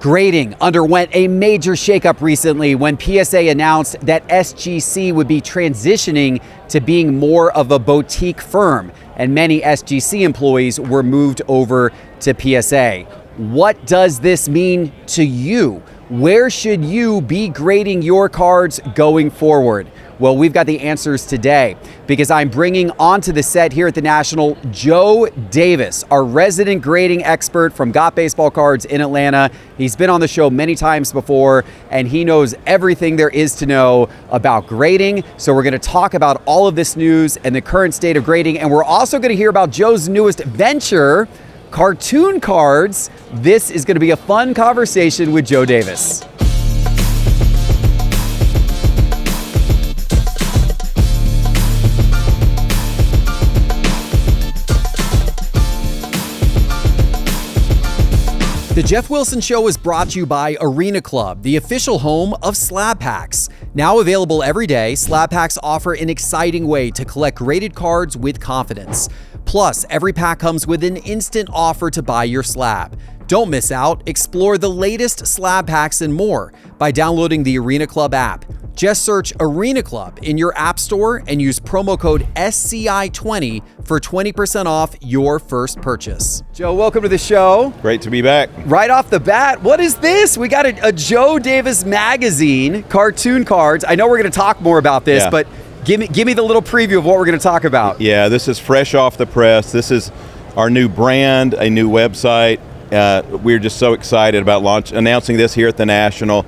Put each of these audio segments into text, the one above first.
Grading underwent a major shakeup recently when PSA announced that SGC would be transitioning to being more of a boutique firm, and many SGC employees were moved over to PSA. What does this mean to you? Where should you be grading your cards going forward? Well, we've got the answers today because I'm bringing onto the set here at the National Joe Davis, our resident grading expert from Got Baseball Cards in Atlanta. He's been on the show many times before, and he knows everything there is to know about grading. So we're going to talk about all of this news and the current state of grading, and we're also going to hear about Joe's newest venture, cartoon cards. This is going to be a fun conversation with Joe Davis. The Jeff Wilson Show is brought to you by Arena Club, the official home of slab packs. Now available every day, slab packs offer an exciting way to collect graded cards with confidence. Plus, every pack comes with an instant offer to buy your slab. Don't miss out. Explore the latest slab packs and more by downloading the Arena Club app. Just search Arena Club in your app store and use promo code SCI20 for 20% off your first purchase. Joe, welcome to the show. Great to be back. Right off the bat, what is this? We got a Joe Davis magazine, cartoon cards. I know we're going to talk more about this, but give me the little preview of what we're going to talk about. Yeah, this is fresh off the press. This is our new brand, a new website. We're just so excited about announcing this here at the National,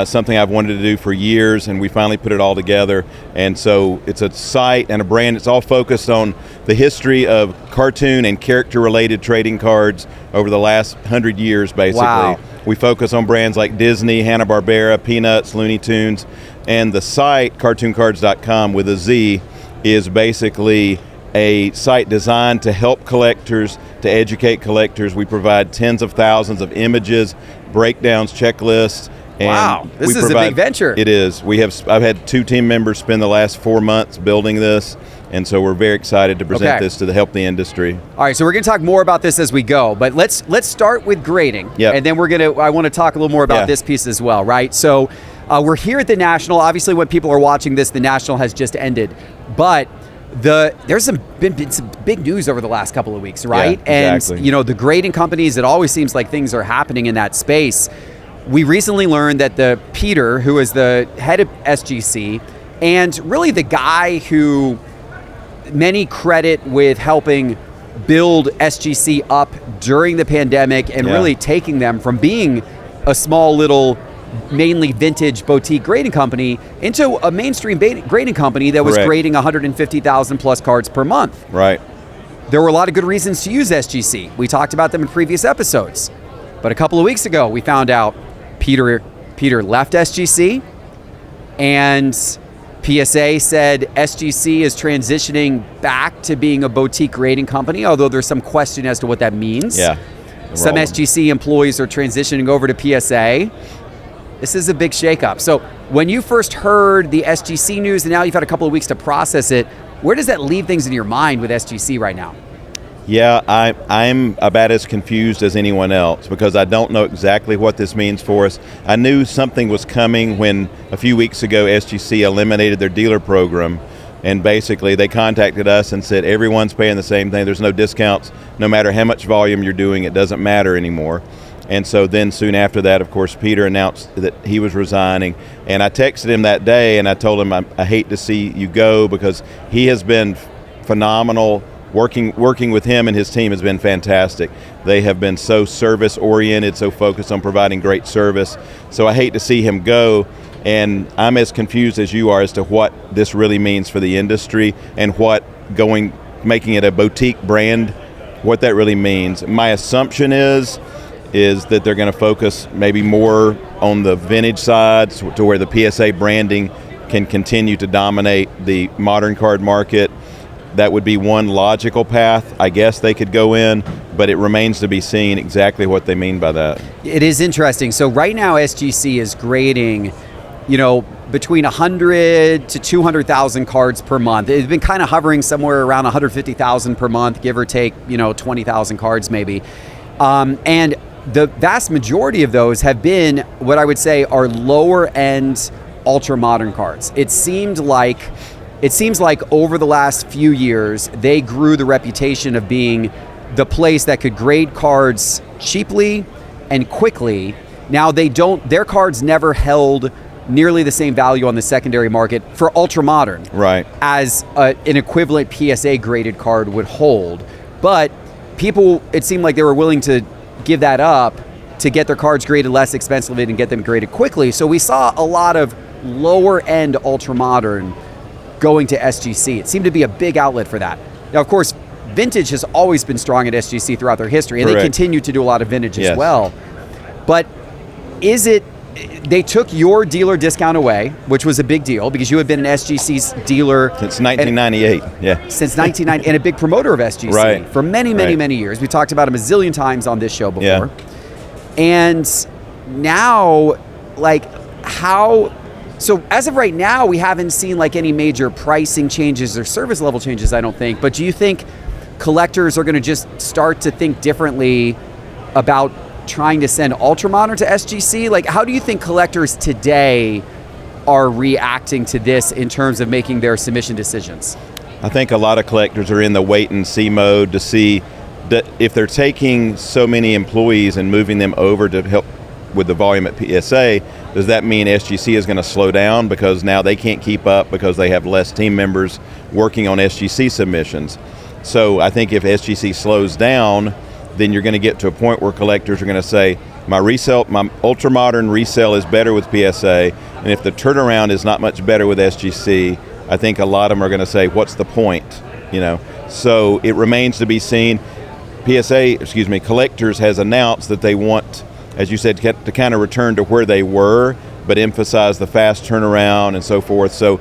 something I've wanted to do for years, and we finally put it all together. And so it's a site and a brand. It's all focused on the history of cartoon and character-related trading cards over the last 100 years, basically. Wow. We focus on brands like Disney, Hanna-Barbera, Peanuts, Looney Tunes, and the site, cartooncards.com with a Z, is basically a site designed to help collectors, to educate collectors. We provide tens of thousands of images, breakdowns, checklists. And wow, this is a big venture. It is. I've had 2 team members spend the last 4 months building this, and so we're very excited to present this to help the industry. All right, so we're going to talk more about this as we go, but let's start with grading, and then I want to talk a little more about this piece as well, right? So we're here at the National. Obviously, when people are watching this, the National has just ended, but there's been some big news over the last couple of weeks, right? Yeah, exactly. And the grading companies, it always seems like things are happening in that space. We recently learned that Peter, who is the head of SGC, and really the guy who many credit with helping build SGC up during the pandemic and really taking them from being a small little mainly vintage boutique grading company into a mainstream grading company that was grading 150,000 plus cards per month. Right. There were a lot of good reasons to use SGC. We talked about them in previous episodes. But a couple of weeks ago, we found out Peter left SGC, and PSA said SGC is transitioning back to being a boutique grading company, although there's some question as to what that means. Yeah. Some SGC employees are transitioning over to PSA. This is a big shakeup. So when you first heard the SGC news and now you've had a couple of weeks to process it, where does that leave things in your mind with SGC right now? Yeah, I'm about as confused as anyone else because I don't know exactly what this means for us. I knew something was coming when a few weeks ago SGC eliminated their dealer program, and basically they contacted us and said everyone's paying the same thing. There's no discounts. No matter how much volume you're doing, it doesn't matter anymore. And so then soon after that, of course, Peter announced that he was resigning. And I texted him that day and I told him, I hate to see you go because he has been phenomenal. Working with him and his team has been fantastic. They have been so service-oriented, so focused on providing great service. So I hate to see him go. And I'm as confused as you are as to what this really means for the industry and what making it a boutique brand, what that really means. My assumption is that they're going to focus maybe more on the vintage side to where the PSA branding can continue to dominate the modern card market. That would be one logical path. I guess they could go in, but it remains to be seen exactly what they mean by that. It is interesting. So right now SGC is grading, between 100 to 200,000 cards per month. It's been kind of hovering somewhere around 150,000 per month, give or take, 20,000 cards maybe. And the vast majority of those have been what I would say are lower end ultra modern cards. It seems like over the last few years, they grew the reputation of being the place that could grade cards cheaply and quickly. Now their cards never held nearly the same value on the secondary market for ultra modern, right, as an equivalent PSA graded card would hold. But people, it seemed like they were willing to give that up to get their cards graded less expensively and get them graded quickly. So we saw a lot of lower end ultra modern going to SGC. It seemed to be a big outlet for that. Now, of course, vintage has always been strong at SGC throughout their history, and Correct. they continue to do a lot of vintage Yes. as well. But they took your dealer discount away, which was a big deal because you had been an SGC's dealer since 1998. Since 1990, and a big promoter of SGC Right. for many, many, Right. many years. We talked about him a zillion times on this show before. Yeah. And now, so as of right now, we haven't seen any major pricing changes or service level changes, I don't think. But do you think collectors are going to just start to think differently about trying to send ultra modern to SGC? How do you think collectors today are reacting to this in terms of making their submission decisions? I think a lot of collectors are in the wait and see mode to see that if they're taking so many employees and moving them over to help with the volume at PSA, does that mean SGC is going to slow down because now they can't keep up because they have less team members working on SGC submissions? So I think if SGC slows down, then you're going to get to a point where collectors are going to say, my ultra modern resale is better with PSA, and if the turnaround is not much better with SGC, I think a lot of them are going to say, what's the point? So it remains to be seen. Collectors has announced that they want, as you said, to kind of return to where they were, but emphasize the fast turnaround and so forth. So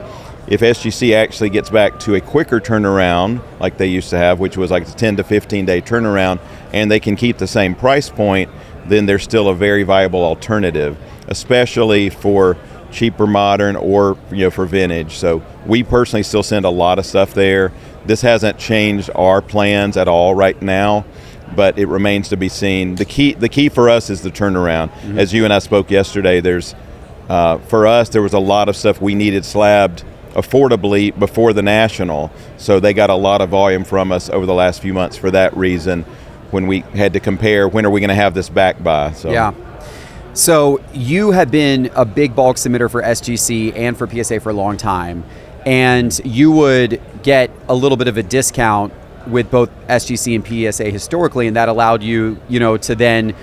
if SGC actually gets back to a quicker turnaround like they used to have, which was like a 10 to 15 day turnaround, and they can keep the same price point, then they're still a very viable alternative, especially for cheaper modern or for vintage. So we personally still send a lot of stuff there. This hasn't changed our plans at all right now, but it remains to be seen. The key for us is the turnaround. Mm-hmm. As you and I spoke yesterday, for us there was a lot of stuff we needed slabbed affordably before the National, so they got a lot of volume from us over the last few months for that reason, when we had to compare when are we going to have this back by. So you have been a big bulk submitter for SGC and for PSA for a long time, and you would get a little bit of a discount with both SGC and PSA historically, and that allowed you to then,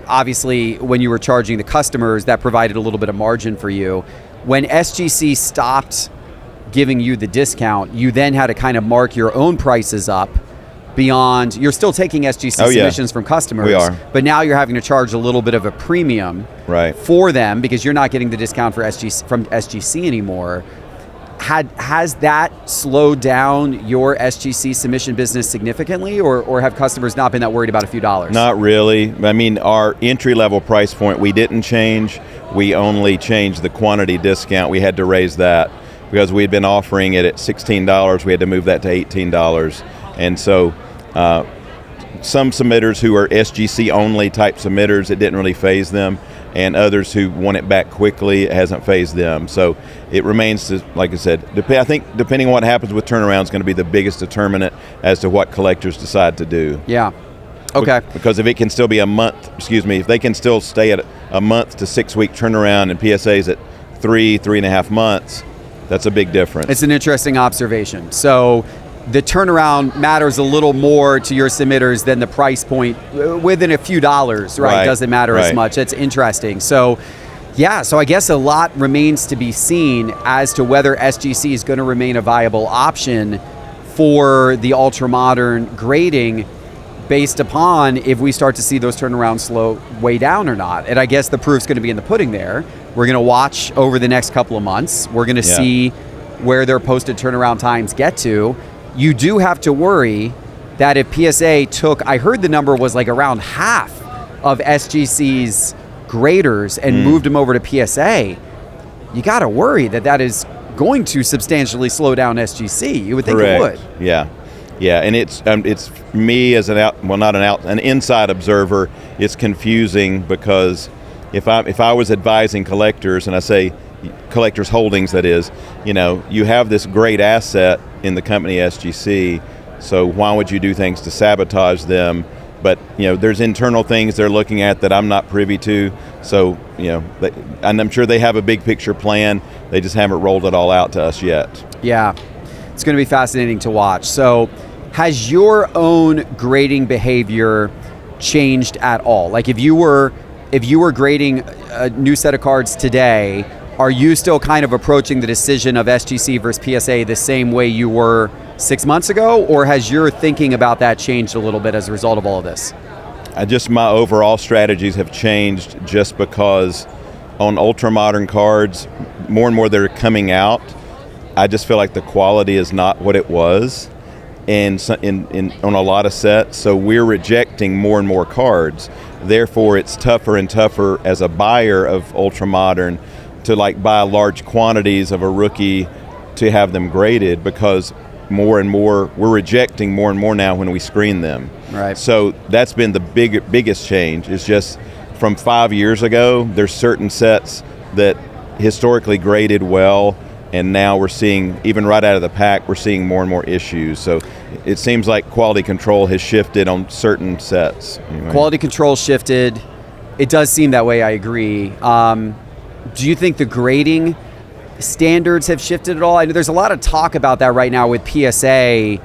obviously when you were charging the customers, that provided a little bit of margin for you. When SGC stopped giving you the discount, you then had to kind of mark your own prices up beyond. You're still taking SGC submissions from customers, we are, but now you're having to charge a little bit of a premium for them because you're not getting the discount from SGC anymore. Has that slowed down your SGC submission business significantly, or have customers not been that worried about a few dollars? Not really. I mean, our entry-level price point, we didn't change. We only changed the quantity discount. We had to raise that because we had been offering it at $16. We had to move that to $18. And so some submitters who are SGC-only type submitters, it didn't really faze them. And others who want it back quickly, it hasn't phased them. So it remains to, like I said, I think depending on what happens with turnaround is going to be the biggest determinant as to what collectors decide to do. Yeah. Okay. Because if it can still be if they can still stay at a month to 6 week turnaround and PSA's at 3.5 months, that's a big difference. It's an interesting observation. So the turnaround matters a little more to your submitters than the price point within a few dollars, right? Doesn't matter as much. That's interesting. So I guess a lot remains to be seen as to whether SGC is going to remain a viable option for the ultra modern grading based upon if we start to see those turnarounds slow way down or not. And I guess the proof's going to be in the pudding there. We're going to watch over the next couple of months. We're going to see where their posted turnaround times get to. You do have to worry that if PSA took, I heard the number was like around half of SGC's graders and moved them over to PSA, you got to worry that is going to substantially slow down SGC. You would think it would. Yeah. Yeah, and it's me as an inside observer. It's confusing because if I was advising collectors, and I say collectors holdings, that is, you have this great asset in the company SGC, so why would you do things to sabotage them? But there's internal things they're looking at that I'm not privy to. So and I'm sure they have a big picture plan. They just haven't rolled it all out to us yet. Yeah, it's going to be fascinating to watch. So, has your own grading behavior changed at all? Like if you were grading a new set of cards today, are you still kind of approaching the decision of SGC versus PSA the same way you were 6 months ago, or has your thinking about that changed a little bit as a result of all of this? My overall strategies have changed just because on ultra modern cards, more and more they're coming out. I just feel like the quality is not what it was. And on a lot of sets, so we're rejecting more and more cards. Therefore, it's tougher and tougher as a buyer of ultra modern to buy large quantities of a rookie to have them graded, because more and more we're rejecting more and more now when we screen them. Right. So that's been the biggest change. Is just from 5 years ago, there's certain sets that historically graded well. And now we're seeing, even right out of the pack, we're seeing more and more issues. So it seems like quality control has shifted on certain sets. Anyway. Quality control shifted. It does seem that way, I agree. Do you think the grading standards have shifted at all? I know there's a lot of talk about that right now with PSA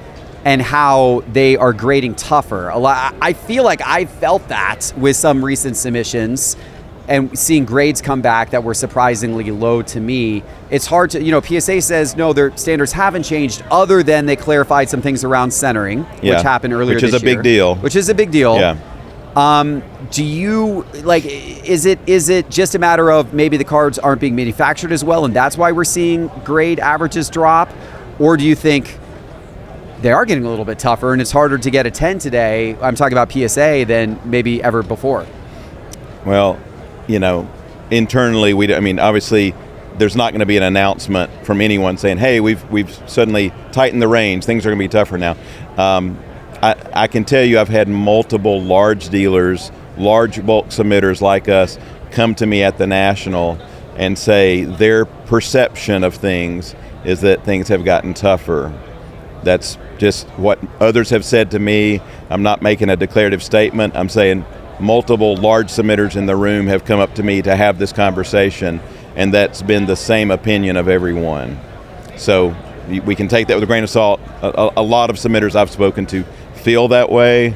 and how they are grading tougher. I feel like I felt that with some recent submissions, and seeing grades come back that were surprisingly low to me. It's hard to, PSA says, no, their standards haven't changed other than they clarified some things around centering, which happened earlier this year. Which is a big deal. Which is a big deal. Yeah. Do you, is it just a matter of maybe the cards aren't being manufactured as well and that's why we're seeing grade averages drop? Or do you think they are getting a little bit tougher and it's harder to get a 10 today, I'm talking about PSA, than maybe ever before? Well, internally, obviously, there's not going to be an announcement from anyone saying, "Hey, we've suddenly tightened the reins. Things are going to be tougher now." I can tell you, I've had multiple large dealers, large bulk submitters like us, come to me at the National and say their perception of things is that things have gotten tougher. That's just what others have said to me. I'm not making a declarative statement. I'm saying multiple large submitters in the room have come up to me to have this conversation, and that's been the same opinion of everyone. So we can take that with a grain of salt. A lot of submitters I've spoken to feel that way,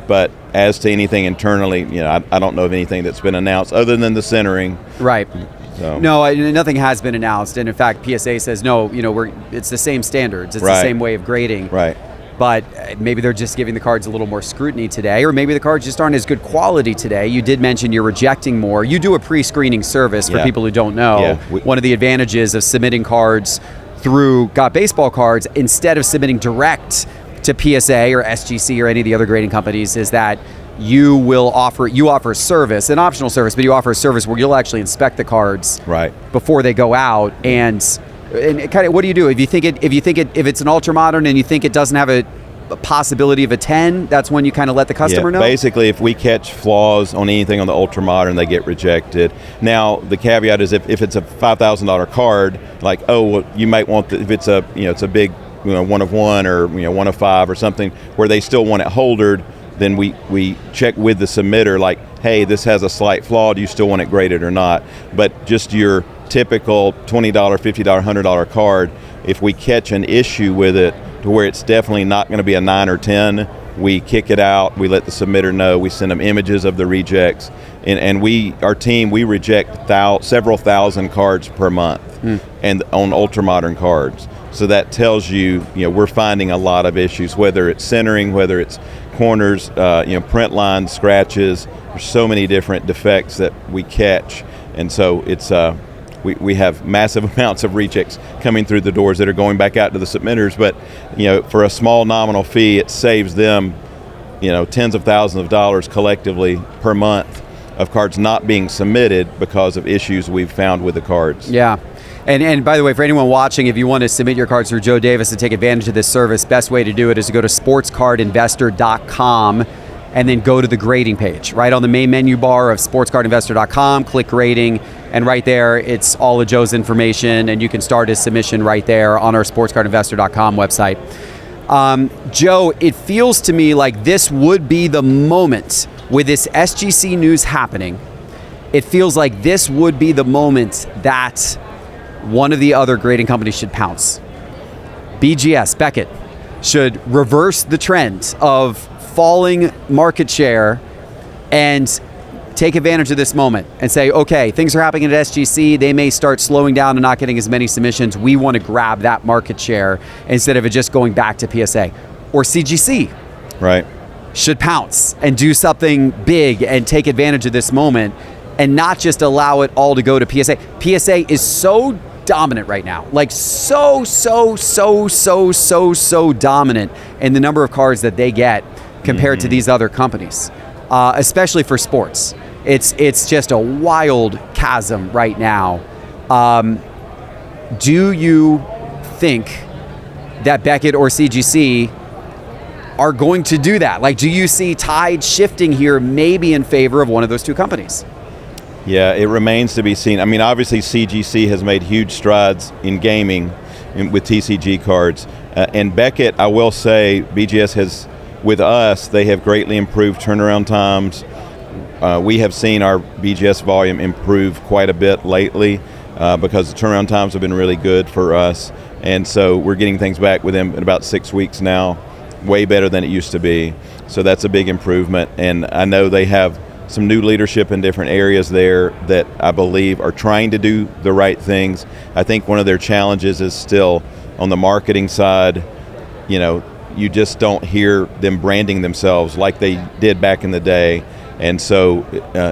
but as to anything internally, I don't know of anything that's been announced other than the centering. Right. So. No, nothing has been announced, and in fact, PSA says no. It's the same standards. It's the same way of grading. Right. But maybe they're just giving the cards a little more scrutiny today, or maybe the cards just aren't as good quality today. You did mention you're rejecting more. You do a pre-screening service for people who don't know. Yeah. One of the advantages of submitting cards through Got Baseball Cards instead of submitting direct to PSA or SGC or any of the other grading companies is that you offer a service, an optional service, but you offer a service where you'll actually inspect the cards before they go out. And kind of, what do you do if it's an ultra modern and you think it doesn't have a possibility of a 10? That's when you kind of let the customer know. Basically, if we catch flaws on anything on the ultra modern, they get rejected. Now, the caveat is if it's a $5,000 card, you might want if it's a it's a big 1 of 1 or 1 of 5 or something where they still want it holdered, then we check with the submitter hey, this has a slight flaw. Do you still want it graded or not? But just your typical $20, $50, $100 card, if we catch an issue with it to where it's definitely not going to be a 9 or 10, we kick it out, we let the submitter know, we send them images of the rejects, and our team reject several thousand cards per month and on ultra modern cards. So that tells you, we're finding a lot of issues, whether it's centering, whether it's corners, print lines, scratches. There's so many different defects that we catch, and so it's we have massive amounts of rejects coming through the doors that are going back out to the submitters. But for a small nominal fee, it saves them tens of thousands of dollars collectively per month of cards not being submitted because of issues we've found with the cards. Yeah. And by the way, for anyone watching, if you want to submit your cards through Joe Davis and take advantage of this service, best way to do it is to go to sportscardinvestor.com and then go to the grading page. Right on the main menu bar of sportscardinvestor.com, click grading, and right there, it's all of Joe's information, and you can start his submission right there on our sportscardinvestor.com website. Joe, it feels to me like this would be the moment with this SGC news happening. It feels like this would be the moment that one of the other grading companies should pounce. BGS, Beckett, should reverse the trend of falling market share and take advantage of this moment and say, okay, things are happening at SGC. They may start slowing down and not getting as many submissions. We want to grab that market share instead of it just going back to PSA. Or CGC. Right. Should pounce and do something big and take advantage of this moment and not just allow it all to go to PSA. PSA is so dominant right now. Like so dominant in the number of cards that they get compared to these other companies, especially for sports. It's just a wild chasm right now. Do you think that Beckett or CGC are going to do that? Like, do you see tide shifting here maybe in favor of one of those two companies? Yeah, it remains to be seen. I mean, obviously CGC has made huge strides in gaming with TCG cards. And Beckett, I will say, BGS has, with us, they have greatly improved turnaround times. We have seen our BGS volume improve quite a bit lately because the turnaround times have been really good for us. And so we're getting things back with them in about 6 weeks now, way better than it used to be. So that's a big improvement. And I know they have some new leadership in different areas there that I believe are trying to do the right things. I think one of their challenges is still on the marketing side. You know, you just don't hear them branding themselves like they did back in the day. And so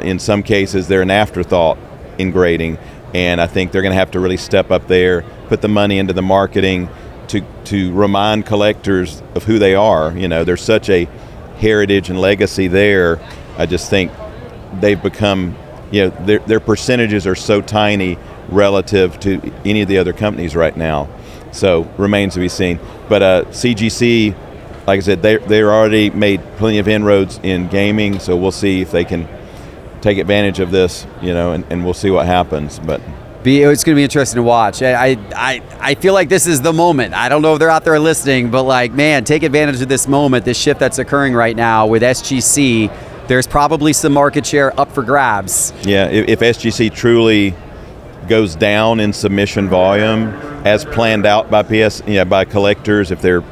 in some cases, they're an afterthought in grading. And I think they're going to have to really step up there, put the money into the marketing to remind collectors of who they are. You know, there's such a heritage and legacy there. I just think they've become, you know, their percentages are so tiny relative to any of the other companies right now. So remains to be seen. But CGC, like I said, they're already made plenty of inroads in gaming, so we'll see if they can take advantage of this, you know, and we'll see what happens. But it's going to be interesting to watch. I feel like this is the moment. I don't know if they're out there listening, but like, man, take advantage of this moment, this shift that's occurring right now with SGC. There's probably some market share up for grabs. Yeah, if SGC truly goes down in submission volume as planned out by by collectors, if they're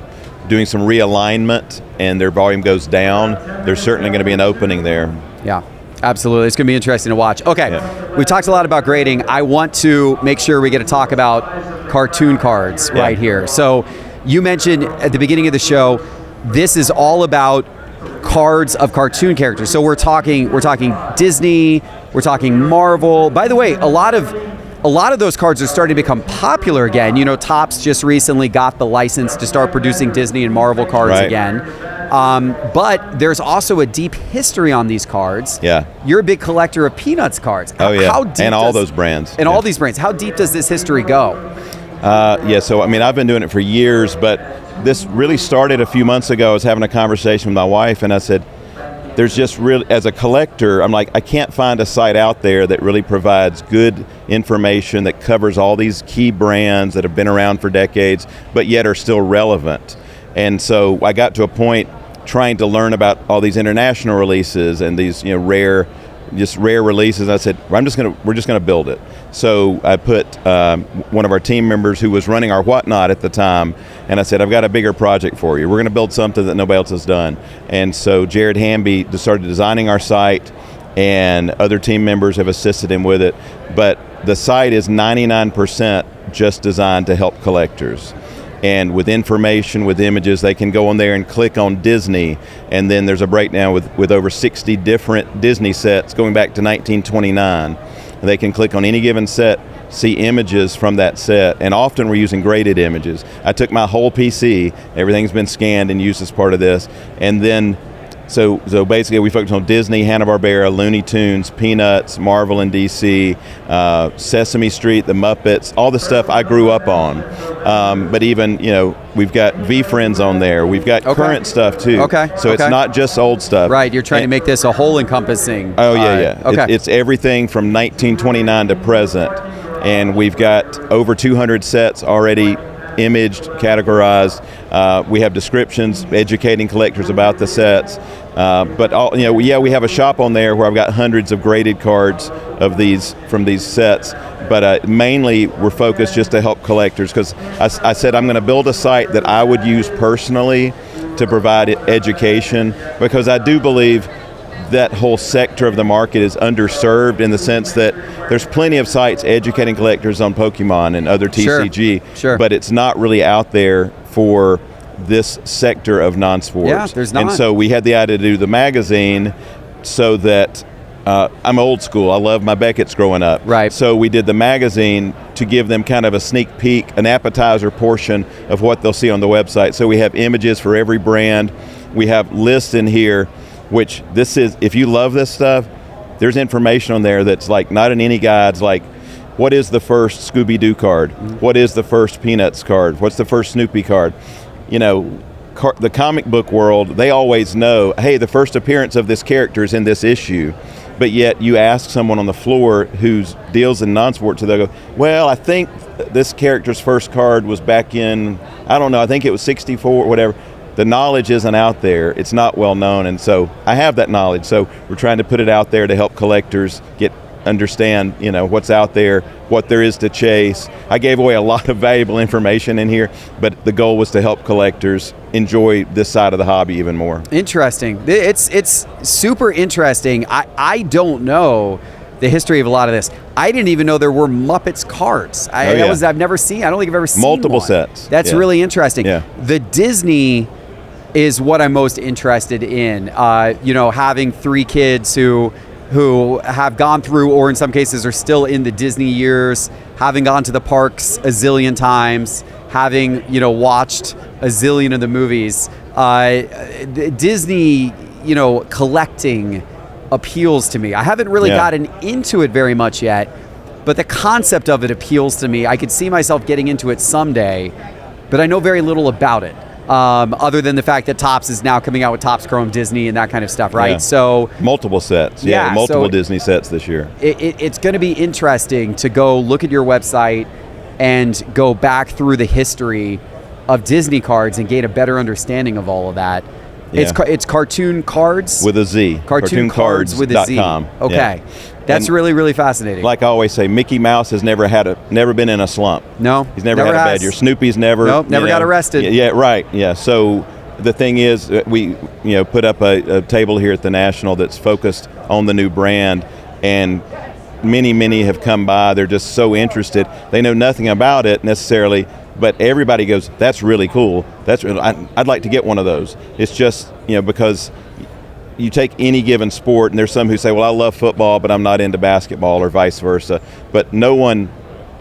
doing some realignment and their volume goes down, there's certainly going to be an opening there. Yeah, absolutely. It's going to be interesting to watch. Okay, yeah. We talked a lot about grading. I want to make sure we get to talk about cartoon cards right here. So you mentioned at the beginning of the show, this is all about cards of cartoon characters. So we're talking Disney, we're talking Marvel. By the way, a lot of those cards are starting to become popular again. You know, Topps just recently got the license to start producing Disney and Marvel cards again. But there's also a deep history on these cards. Yeah. You're a big collector of Peanuts cards. Oh yeah. How deep and all those brands. And all these brands. How deep does this history go? So I mean, I've been doing it for years, but this really started a few months ago. I was having a conversation with my wife, and I said, there's just really, as a collector, I'm like, I can't find a site out there that really provides good information that covers all these key brands that have been around for decades, but yet are still relevant. And so I got to a point trying to learn about all these international releases and these, you know, rare releases. I said, we're just gonna build it. So I put one of our team members who was running our Whatnot at the time, and I said, I've got a bigger project for you. We're gonna build something that nobody else has done. And so Jared Hamby started designing our site, and other team members have assisted him with it. But the site is 99% just designed to help collectors. And with information, with images, they can go on there and click on Disney, and then there's a breakdown with over 60 different Disney sets going back to 1929. And they can click on any given set, see images from that set, and often we're using graded images. I took my whole PC, everything's been scanned and used as part of this, and then So basically, we focus on Disney, Hanna-Barbera, Looney Tunes, Peanuts, Marvel and DC, Sesame Street, the Muppets, all the stuff I grew up on. But even, we've got V-Friends on there. We've got current stuff too. So it's not just old stuff. Right, you're trying to make this a whole encompassing. Oh, yeah. It's everything from 1929 to present. And we've got over 200 sets already imaged, categorized. We have descriptions educating collectors about the sets. But we have a shop on there where I've got hundreds of graded cards of these from these sets. But mainly we're focused just to help collectors, because I said I'm going to build a site that I would use personally to provide education, because I do believe that whole sector of the market is underserved, in the sense that there's plenty of sites educating collectors on Pokemon and other TCG, Sure. But it's not really out there for this sector of non-sports. Yeah, there's not. And so we had the idea to do the magazine so that I'm old school. I love my Beckett's growing up. Right. So we did the magazine to give them kind of a sneak peek, an appetizer portion of what they'll see on the website. So we have images for every brand. We have lists in here, which this is, if you love this stuff, there's information on there that's like not in any guides, like what is the first Scooby-Doo card? What is the first Peanuts card? What's the first Snoopy card? The comic book world, they always know, hey, the first appearance of this character is in this issue. But yet you ask someone on the floor who deals in non-sports, so they'll go, well, I think this character's first card was back in, I don't know, I think it was 64 or whatever. The knowledge isn't out there. It's not well known, and so I have that knowledge. So we're trying to put it out there to help collectors understand, what's out there, what there is to chase. I gave away a lot of valuable information in here, but the goal was to help collectors enjoy this side of the hobby even more. Interesting. It's super interesting. I don't know the history of a lot of this. I didn't even know there were Muppets cards. I've never seen. I don't think I've ever seen multiple one. sets. That's really interesting. Yeah. The Disney is what I'm most interested in. Having 3 kids who have gone through, or in some cases are still in the Disney years, having gone to the parks a zillion times, having watched a zillion of the movies. Disney, collecting appeals to me. I haven't really gotten into it very much yet, but the concept of it appeals to me. I could see myself getting into it someday, but I know very little about it. Other than the fact that Topps is now coming out with Topps Chrome Disney and that kind of stuff, right? Yeah. So multiple sets, multiple Disney sets this year. It's going to be interesting to go look at your website and go back through the history of Disney cards and gain a better understanding of all of that. Yeah. It's Cartoon Cards with a Z. Cartoon Cards with a Z. Okay. Yeah. That's really, really fascinating. Like I always say, Mickey Mouse has never been in a slump. No, he's never had a bad year. Snoopy's never. Nope, never got arrested. Yeah, right. Yeah. So the thing is, we put up a table here at the National that's focused on the new brand, and many have come by. They're just so interested. They know nothing about it necessarily, but everybody goes, "That's really cool. I'd like to get one of those." It's just because you take any given sport, and there's some who say, well, I love football, but I'm not into basketball, or vice versa. But no one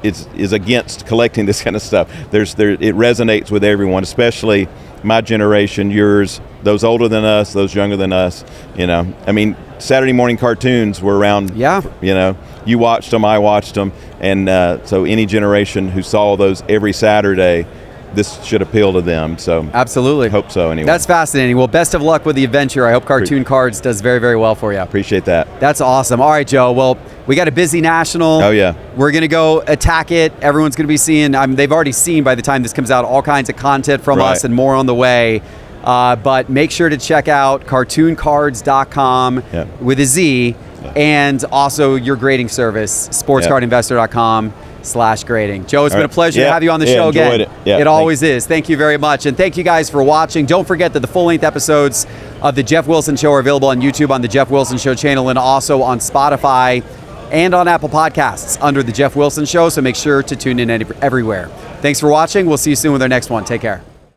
is against collecting this kind of stuff. It resonates with everyone, especially my generation, yours, those older than us, those younger than us. Saturday morning cartoons were around. Yeah. You watched them, I watched them, and so any generation who saw those every Saturday, this should appeal to them. So absolutely, hope so. Anyway, that's fascinating. Well, best of luck with the adventure. I hope Cartoon Cards does very, very well for you. Appreciate that. That's awesome. All right, Joe. Well, we got a busy National. Oh yeah. We're gonna go attack it. Everyone's gonna be seeing. They've already seen by the time this comes out all kinds of content from us and more on the way. But make sure to check out cartooncards.com with a Z, and also your grading service, sportscardinvestor.com/grading. Joe, it's been a pleasure to have you on the show again. It always is. Thank you very much. And thank you guys for watching. Don't forget that the full-length episodes of The Geoff Wilson Show are available on YouTube on The Geoff Wilson Show channel, and also on Spotify and on Apple Podcasts under The Geoff Wilson Show. So make sure to tune in everywhere. Thanks for watching. We'll see you soon with our next one. Take care.